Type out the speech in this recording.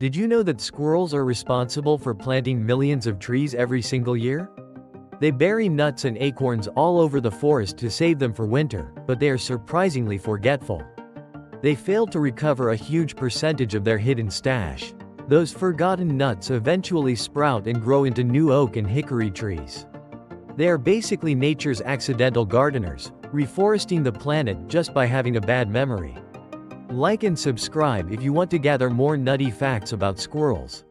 Did you know that squirrels are responsible for planting millions of trees every single year? They bury nuts and acorns all over the forest to save them for winter, but they are surprisingly forgetful. They fail to recover a huge percentage of their hidden stash. Those forgotten nuts eventually sprout and grow into new oak and hickory trees. They are basically nature's accidental gardeners, reforesting the planet just by having a bad memory. Like and subscribe if you want to gather more nutty facts about squirrels.